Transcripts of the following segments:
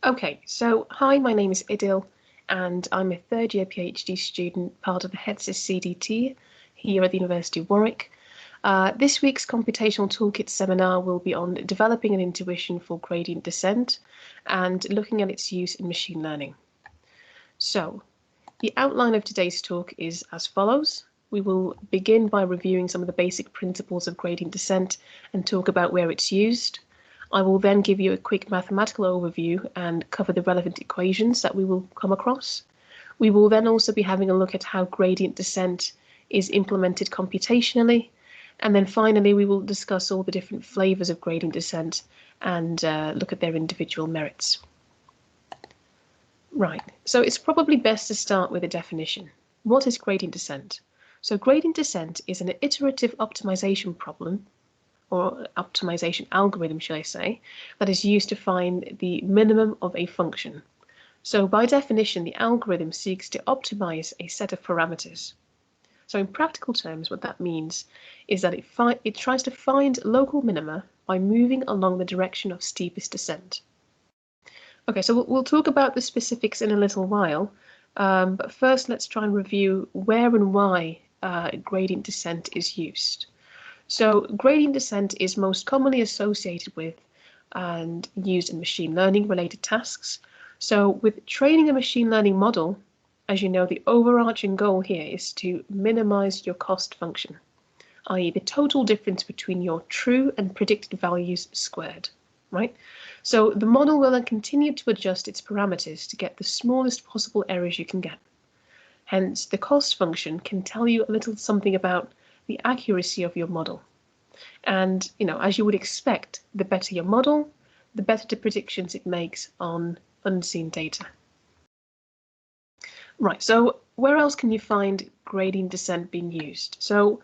Okay, so hi, my name is Idil, and I'm a third-year PhD student, part of the Hetsys CDT here at the University of Warwick. This week's Computational Toolkit seminar will be on developing an intuition for gradient descent and looking at its use in machine learning. So, the outline of today's talk is as follows. We will begin by reviewing some of the basic principles of gradient descent and talk about where it's used. I will then give you a quick mathematical overview and cover the relevant equations that we will come across. We will then also be having a look at how gradient descent is implemented computationally. And then finally, we will discuss all the different flavours of gradient descent and look at their individual merits. Right, so it's probably best to start with a definition. What is gradient descent? So gradient descent is an iterative optimization problem, or optimization algorithm, should I say, that is used to find the minimum of a function. So by definition, the algorithm seeks to optimize a set of parameters. So in practical terms, what that means is that it tries to find local minima by moving along the direction of steepest descent. Okay, so we'll talk about the specifics in a little while, but first let's try and review where and why gradient descent is used. So gradient descent is most commonly associated with and used in machine learning related tasks. So with training a machine learning model, as you know, the overarching goal here is to minimize your cost function, i.e. the total difference between your true and predicted values squared, right? So the model will then continue to adjust its parameters to get the smallest possible errors you can get. Hence, the cost function can tell you a little something about the accuracy of your model. And, as you would expect, the better your model, the better the predictions it makes on unseen data. Right, so where else can you find gradient descent being used? So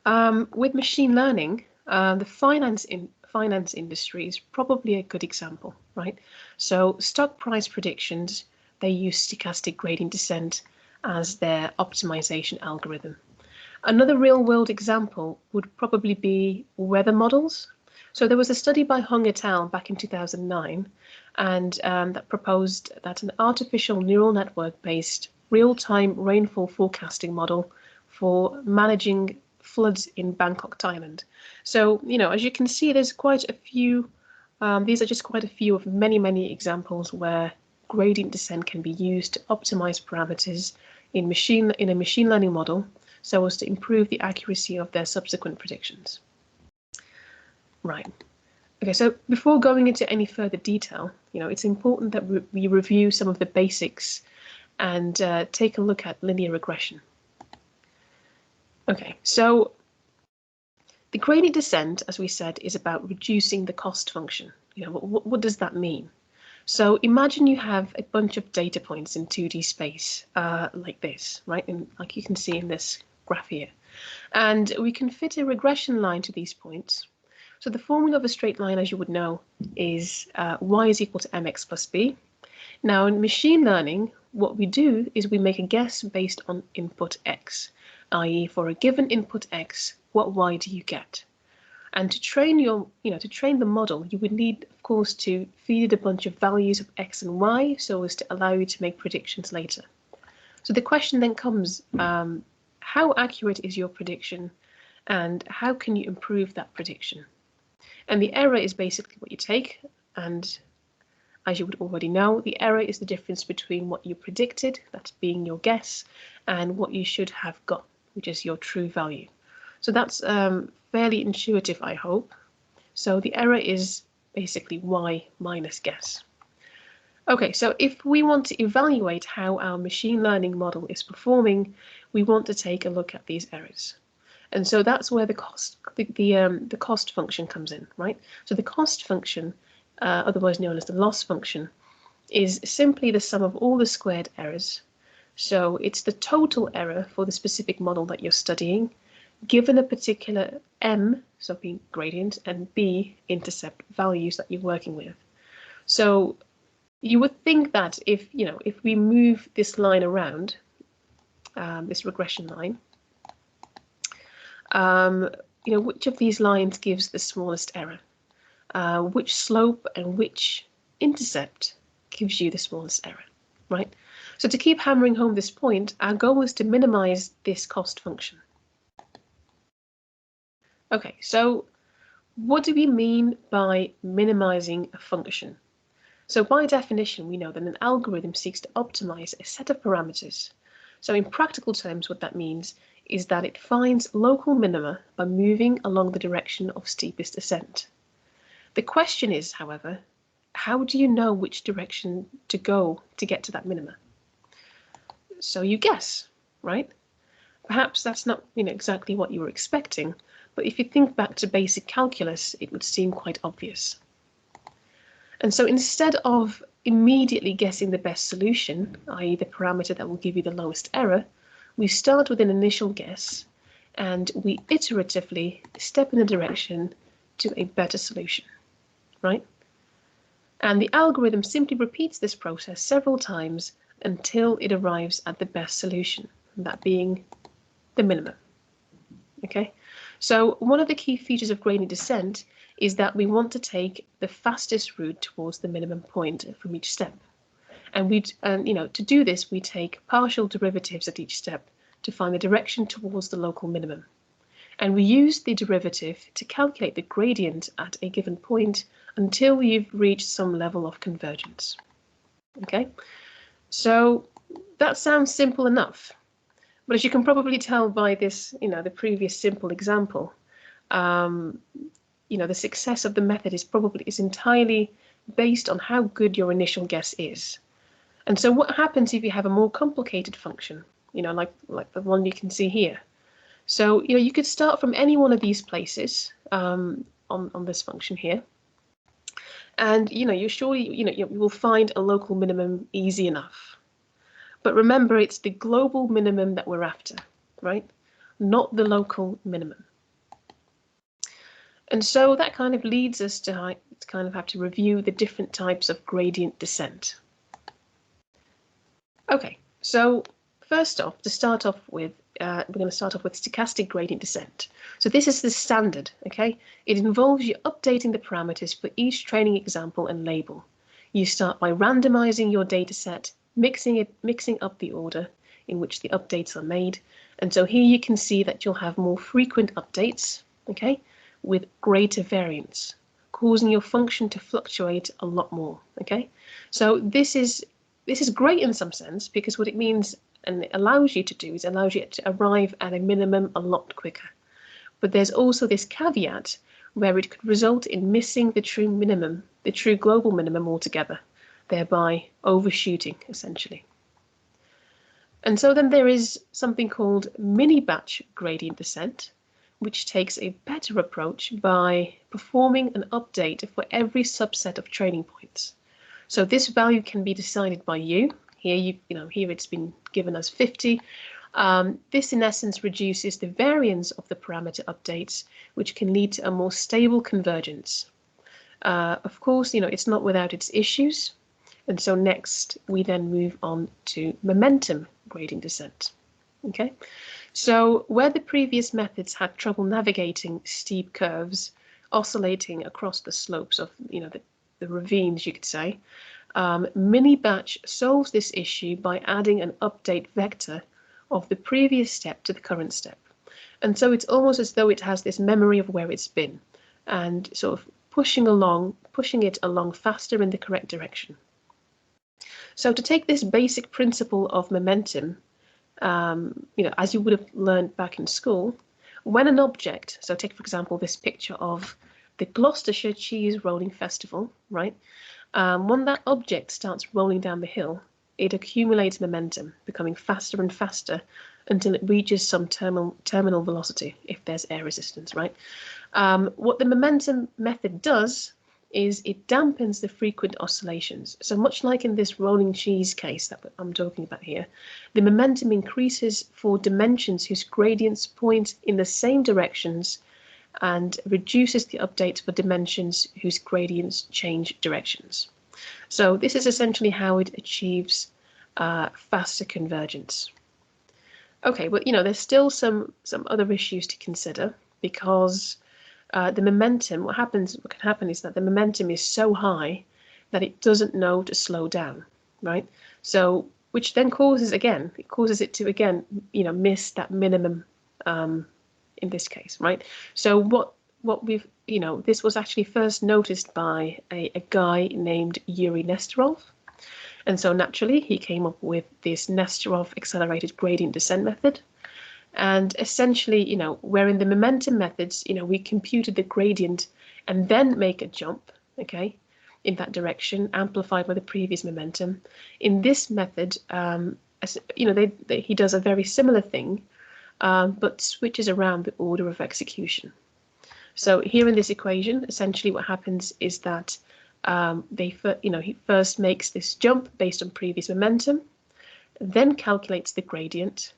with machine learning, the finance industry is probably a good example, right? So stock price predictions, they use stochastic gradient descent as their optimization algorithm. Another real-world example would probably be weather models. So there was a study by Hung et al. Back in 2009, and that proposed that an artificial neural network-based real-time rainfall forecasting model for managing floods in Bangkok, Thailand. So, as you can see, there's quite a few, these are just quite a few of many, many examples where gradient descent can be used to optimize parameters in a machine learning model so as to improve the accuracy of their subsequent predictions. Right. Okay, so before going into any further detail, it's important that we review some of the basics and take a look at linear regression. Okay, so the gradient descent, as we said, is about reducing the cost function. What does that mean? So imagine you have a bunch of data points in 2D space, like this, right? And like you can see in this graph here. And we can fit a regression line to these points. So the formula of a straight line, as you would know, is y is equal to mx plus b. Now in machine learning, what we do is we make a guess based on input x, i.e. for a given input x, what y do you get? And to train the model, you would need, of course, to feed it a bunch of values of x and y so as to allow you to make predictions later. So the question then comes, how accurate is your prediction and how can you improve that prediction? And the error is basically what you take, and as you would already know, the error is the difference between what you predicted, that being your guess, and what you should have got, which is your true value. So that's fairly intuitive, I hope. So the error is basically y minus guess. Okay, so if we want to evaluate how our machine learning model is performing, we want to take a look at these errors. And so that's where the cost function comes in, right? So the cost function, otherwise known as the loss function, is simply the sum of all the squared errors. So it's the total error for the specific model that you're studying, given a particular m, so being gradient, and b, intercept values that you're working with. So you would think that if we move this line around, this regression line, which of these lines gives the smallest error? Which slope and which intercept gives you the smallest error, right? So to keep hammering home this point, our goal is to minimize this cost function. Okay, so what do we mean by minimizing a function? So by definition, we know that an algorithm seeks to optimize a set of parameters. So in practical terms, what that means is that it finds local minima by moving along the direction of steepest ascent. The question is, however, how do you know which direction to go to get to that minima? So you guess, right? Perhaps that's not exactly what you were expecting, but if you think back to basic calculus, it would seem quite obvious. And so instead of immediately guessing the best solution, i.e. the parameter that will give you the lowest error, we start with an initial guess and we iteratively step in the direction to a better solution, right? And the algorithm simply repeats this process several times until it arrives at the best solution, that being the minimum. Okay, so one of the key features of gradient descent is that we want to take the fastest route towards the minimum point from each step. And to do this, we take partial derivatives at each step to find the direction towards the local minimum. And we use the derivative to calculate the gradient at a given point until you've reached some level of convergence. Okay, so that sounds simple enough. But as you can probably tell by this, the previous simple example, the success of the method is entirely based on how good your initial guess is. And so what happens if you have a more complicated function, like the one you can see here? So, you could start from any one of these places on this function here. And, you surely, you will find a local minimum easy enough. But remember, it's the global minimum that we're after, right? Not the local minimum. And so that kind of leads us to kind of have to review the different types of gradient descent. Okay, so first off, to start off with, we're going to start off with stochastic gradient descent. So this is the standard, okay? It involves you updating the parameters for each training example and label. You start by randomizing your data set, mixing up the order in which the updates are made. And so here you can see that you'll have more frequent updates, okay, with greater variance, causing your function to fluctuate a lot more, okay? So this is great in some sense, because what it means and it allows you to do is allows you to arrive at a minimum a lot quicker. But there's also this caveat where it could result in missing the true minimum, the true global minimum altogether, thereby overshooting essentially. And so then there is something called mini-batch gradient descent, which takes a better approach by performing an update for every subset of training points. So this value can be decided by you. Here here it's been given as 50. This in essence reduces the variance of the parameter updates, which can lead to a more stable convergence. Of course, it's not without its issues. And so next we then move on to momentum gradient descent. Okay, so where the previous methods had trouble navigating steep curves, oscillating across the slopes of the ravines, you could say, mini-batch solves this issue by adding an update vector of the previous step to the current step. And so it's almost as though it has this memory of where it's been and sort of pushing it along faster in the correct direction. So to take this basic principle of momentum, as you would have learned back in school, when an object, so take for example this picture of the Gloucestershire Cheese Rolling Festival, right? When that object starts rolling down the hill, it accumulates momentum, becoming faster and faster until it reaches some terminal velocity, if there's air resistance, right? What the momentum method does is it dampens the frequent oscillations. So much like in this rolling cheese case that I'm talking about here, the momentum increases for dimensions whose gradients point in the same directions and reduces the updates for dimensions whose gradients change directions. So this is essentially how it achieves faster convergence. Okay, but there's still some other issues to consider, because the momentum, what can happen is that the momentum is so high that it doesn't know to slow down, right? So, which then causes it to again, miss that minimum in this case, right? So what we've, this was actually first noticed by a guy named Yuri Nesterov. And so naturally he came up with this Nesterov accelerated gradient descent method. And essentially, where in the momentum methods, we computed the gradient and then make a jump, okay, in that direction, amplified by the previous momentum. In this method, he does a very similar thing, but switches around the order of execution. So here in this equation, essentially what happens is that he first makes this jump based on previous momentum, then calculates the gradient,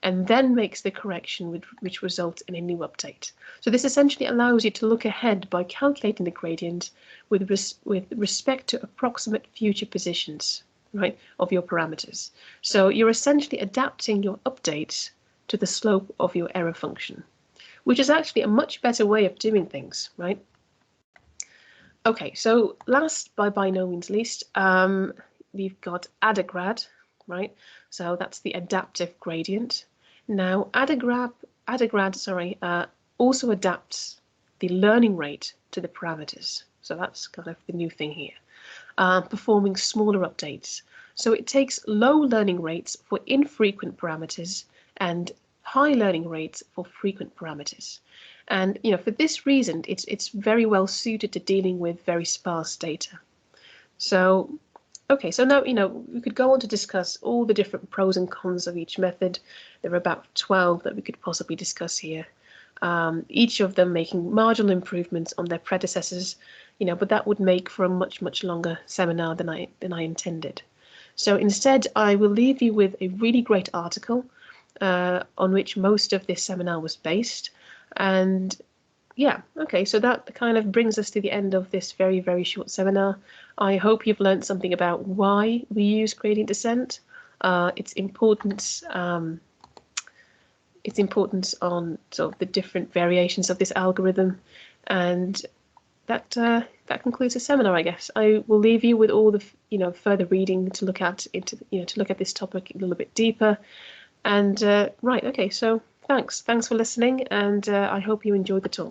and then makes the correction which results in a new update. So this essentially allows you to look ahead by calculating the gradient with respect to approximate future positions, right, of your parameters. So you're essentially adapting your updates to the slope of your error function, which is actually a much better way of doing things, right? Okay, so last, by no means least, we've got adagrad, right? So that's the adaptive gradient. Now, adagrad also adapts the learning rate to the parameters. So that's kind of the new thing here, performing smaller updates. So it takes low learning rates for infrequent parameters and high learning rates for frequent parameters. And for this reason, it's very well suited to dealing with very sparse data. So okay, so now, we could go on to discuss all the different pros and cons of each method. There are about 12 that we could possibly discuss here, each of them making marginal improvements on their predecessors, but that would make for a much, much longer seminar than I intended. So instead, I will leave you with a really great article on which most of this seminar was based. And yeah, okay, so that kind of brings us to the end of this very, very short seminar. I hope you've learned something about why we use gradient descent, its importance on sort of the different variations of this algorithm, and that concludes the seminar, I guess. I will leave you with all the further reading to look at this topic a little bit deeper. And right, okay, so thanks for listening, and I hope you enjoyed the talk.